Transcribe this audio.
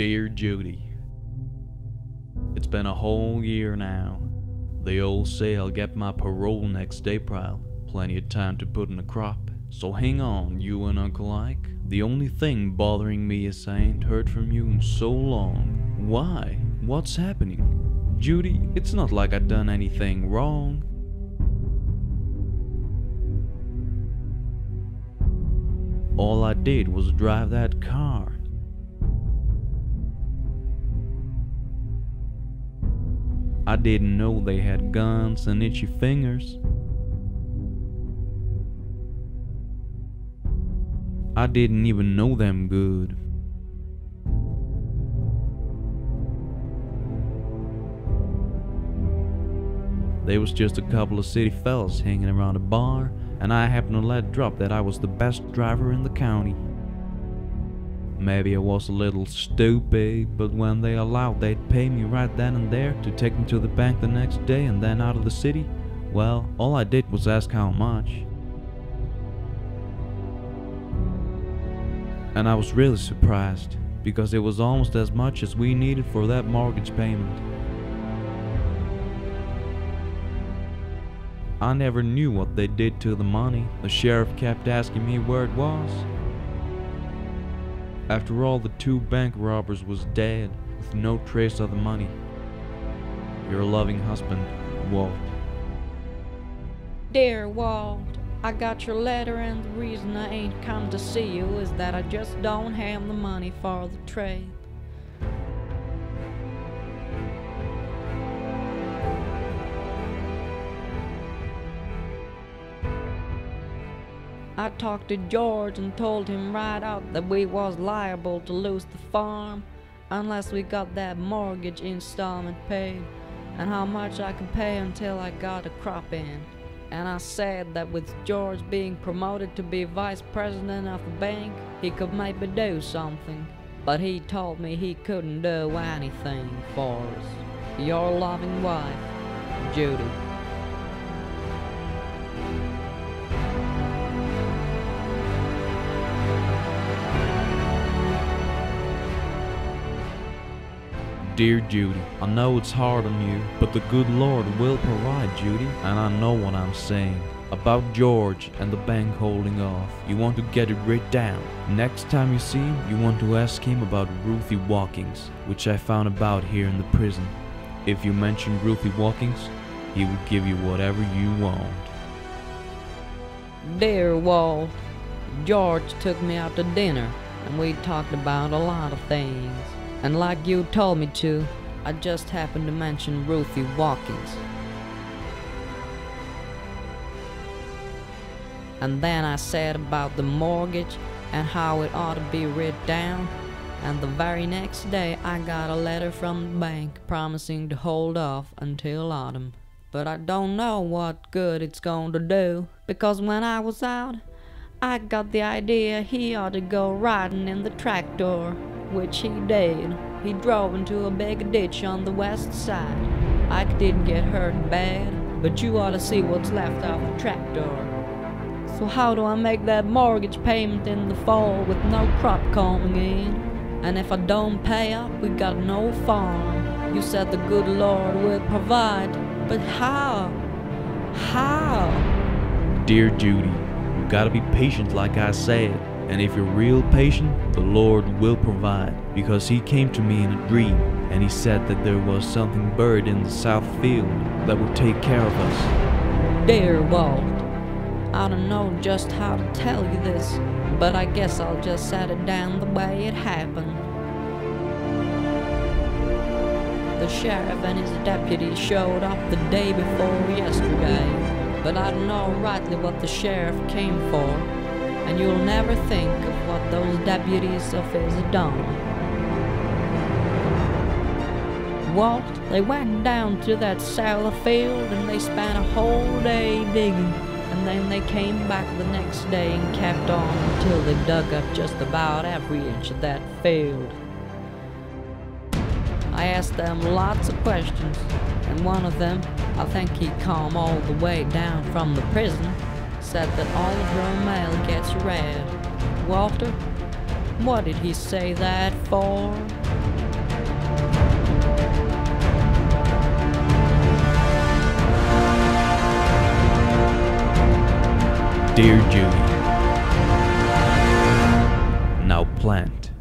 Dear Judy, it's been a whole year now. They all say I'll get my parole next April. Plenty of time to put in a crop. So hang on, you and Uncle Ike. The only thing bothering me is I ain't heard from you in so long. Why? What's happening? Judy, it's not like I done anything wrong. All I did was drive that car. I didn't know they had guns and itchy fingers. I didn't even know them good. There was just a couple of city fellas hanging around a bar, and I happened to let drop that I was the best driver in the county. Maybe I was a little stupid, but when they allowed they'd pay me right then and there to take me to the bank the next day and then out of the city, well, all I did was ask how much. And I was really surprised, because it was almost as much as we needed for that mortgage payment. I never knew what they did to the money. The sheriff kept asking me where it was. After all, the two bank robbers was dead, with no trace of the money. Your loving husband, Walt. Dear Walt, I got your letter, and the reason I ain't come to see you is that I just don't have the money for the trade. I talked to George and told him right out that we was liable to lose the farm unless we got that mortgage installment paid, and how much I could pay until I got a crop in. And I said that with George being promoted to be vice president of the bank, he could maybe do something. But he told me he couldn't do anything for us. Your loving wife, Judy. Dear Judy, I know it's hard on you, but the good Lord will provide, Judy, and I know what I'm saying. About George and the bank holding off, you want to get it written down. Next time you see him, you want to ask him about Ruthie Walkings, which I found about here in the prison. If you mention Ruthie Walkings, he will give you whatever you want. Dear Walt, George took me out to dinner, and we talked about a lot of things. And like you told me to, I just happened to mention Ruthie Walkings. And then I said about the mortgage and how it ought to be written down. And the very next day I got a letter from the bank promising to hold off until autumn. But I don't know what good it's going to do, because when I was out, I got the idea he ought to go riding in the tractor, which he did. He drove into a big ditch on the west side. Ike didn't get hurt bad, but you ought to see what's left of the tractor. So how do I make that mortgage payment in the fall with no crop coming in? And if I don't pay up, we got no farm. You said the good Lord would provide, but how? How? Dear Judy, you gotta be patient like I said. And if you're real patient, the Lord will provide, because he came to me in a dream, and he said that there was something buried in the south field that would take care of us. Dear Walt, I don't know just how to tell you this, but I guess I'll just set it down the way it happened. The sheriff and his deputy showed up the day before yesterday, but I don't know rightly what the sheriff came for. And you'll never think of what those deputies of his had done. Walt, they went down to that sour field and they spent a whole day digging, and then they came back the next day and kept on until they dug up just about every inch of that field. I asked them lots of questions, and one of them, I think he come all the way down from the prison, said that all of your mail gets read. Walter, What did he say that for? Dear Judy, now plant.